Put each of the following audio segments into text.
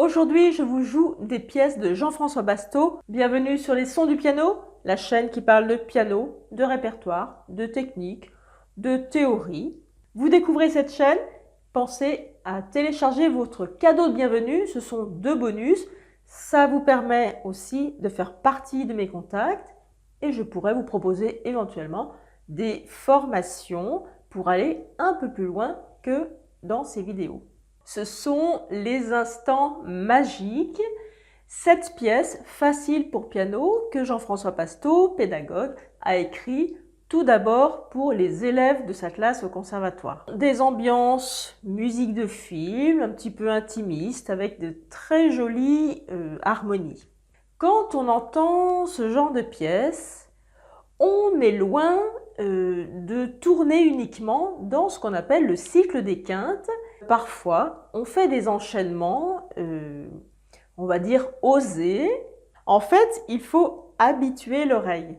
Aujourd'hui, je vous joue des pièces de Jean-François Basteau. Bienvenue sur les sons du piano, la chaîne qui parle de piano, de répertoire, de technique, de théorie. Vous découvrez cette chaîne, pensez à télécharger votre cadeau de bienvenue, ce sont 2 bonus. Ça vous permet aussi de faire partie de mes contacts et je pourrais vous proposer éventuellement des formations pour aller un peu plus loin que dans ces vidéos. Ce sont les instants magiques, 7 pièces faciles pour piano que Jean-François Basteau, pédagogue, a écrit tout d'abord pour les élèves de sa classe au conservatoire. Des ambiances musique de film, un petit peu intimistes, avec de très jolies harmonies. Quand on entend ce genre de pièces, on est loin de tourner uniquement dans ce qu'on appelle le cycle des quintes. Parfois, on fait des enchaînements, on va dire osés. En fait, il faut habituer l'oreille.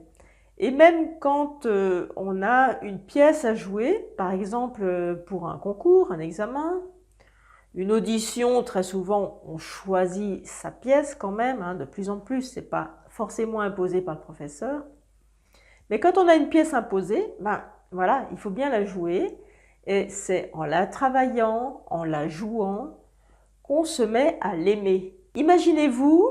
Et même quand on a une pièce à jouer, par exemple pour un concours, un examen, une audition, très souvent on choisit sa pièce quand même, de plus en plus, c'est pas forcément imposé par le professeur. Mais quand on a une pièce imposée, voilà, il faut bien la jouer. Et c'est en la travaillant, en la jouant, qu'on se met à l'aimer. Imaginez-vous,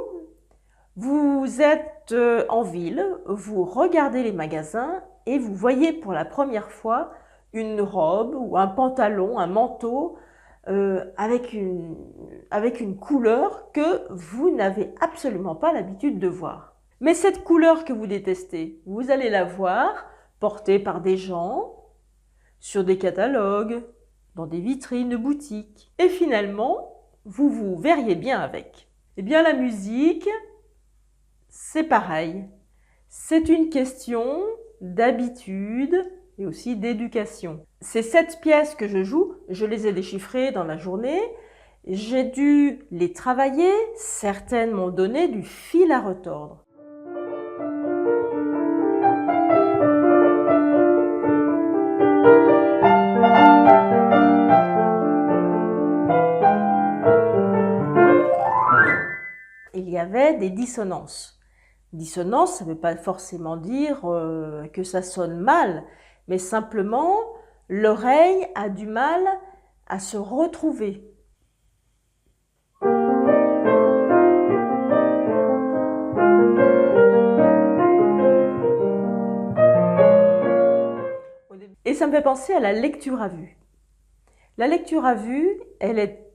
vous êtes en ville, vous regardez les magasins et vous voyez pour la première fois une robe ou un pantalon, un manteau avec une couleur que vous n'avez absolument pas l'habitude de voir. Mais cette couleur que vous détestez, vous allez la voir portée par des gens, sur des catalogues, dans des vitrines de boutiques. Et finalement, vous vous verriez bien avec. Eh bien, la musique, c'est pareil. C'est une question d'habitude et aussi d'éducation. Ces 7 pièces que je joue, je les ai déchiffrées dans la journée. J'ai dû les travailler. Certaines m'ont donné du fil à retordre. Il y avait des dissonances. Dissonance, ça ne veut pas forcément dire que ça sonne mal, mais simplement l'oreille a du mal à se retrouver. Et ça me fait penser à la lecture à vue. La lecture à vue, elle est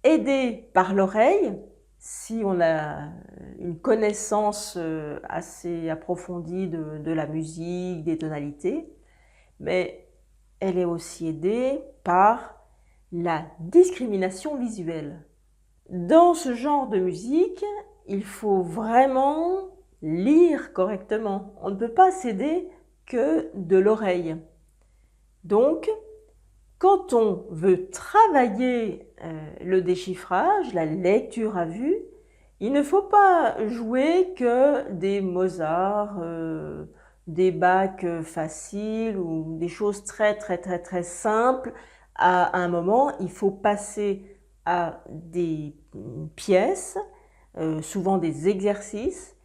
aidée par l'oreille, si on a une connaissance assez approfondie de la musique, des tonalités, mais elle est aussi aidée par la discrimination visuelle. Dans ce genre de musique, il faut vraiment lire correctement. On ne peut pas s'aider que de l'oreille. Donc, quand on veut travailler le déchiffrage, la lecture à vue, il ne faut pas jouer que des Mozart, des Bach faciles ou des choses très simples. À un moment, il faut passer à des pièces, souvent des exercices,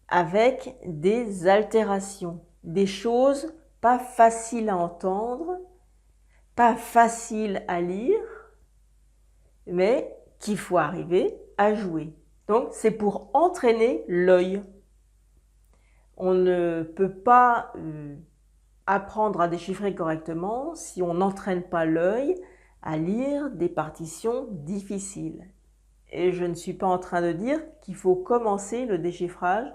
avec des altérations, des choses pas faciles à entendre, pas facile à lire, mais qu'il faut arriver à jouer. Donc, c'est pour entraîner l'œil. On ne peut pas apprendre à déchiffrer correctement si on n'entraîne pas l'œil à lire des partitions difficiles. Et je ne suis pas en train de dire qu'il faut commencer le déchiffrage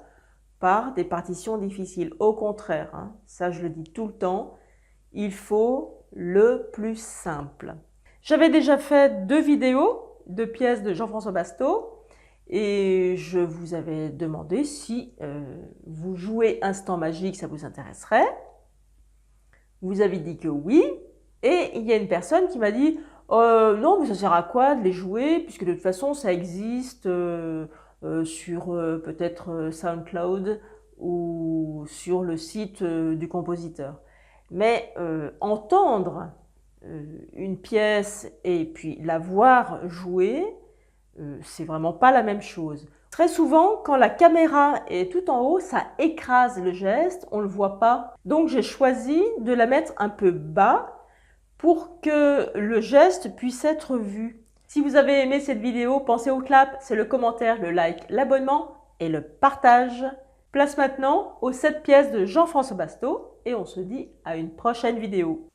par des partitions difficiles. Au contraire, ça je le dis tout le temps, il faut le plus simple. J'avais déjà fait 2 vidéos de pièces de Jean-François Basteau et je vous avais demandé si vous jouez Instant Magique, ça vous intéresserait. Vous avez dit que oui, et il y a une personne qui m'a dit non, mais ça sert à quoi de les jouer puisque de toute façon ça existe sur peut-être SoundCloud ou sur le site du compositeur. Mais entendre une pièce et puis la voir jouer, c'est vraiment pas la même chose. Très souvent, quand la caméra est tout en haut, ça écrase le geste, on ne le voit pas. Donc j'ai choisi de la mettre un peu bas pour que le geste puisse être vu. Si vous avez aimé cette vidéo, pensez au clap, c'est le commentaire, le like, l'abonnement et le partage. Place maintenant aux 7 pièces de Jean-François Basteau et on se dit à une prochaine vidéo.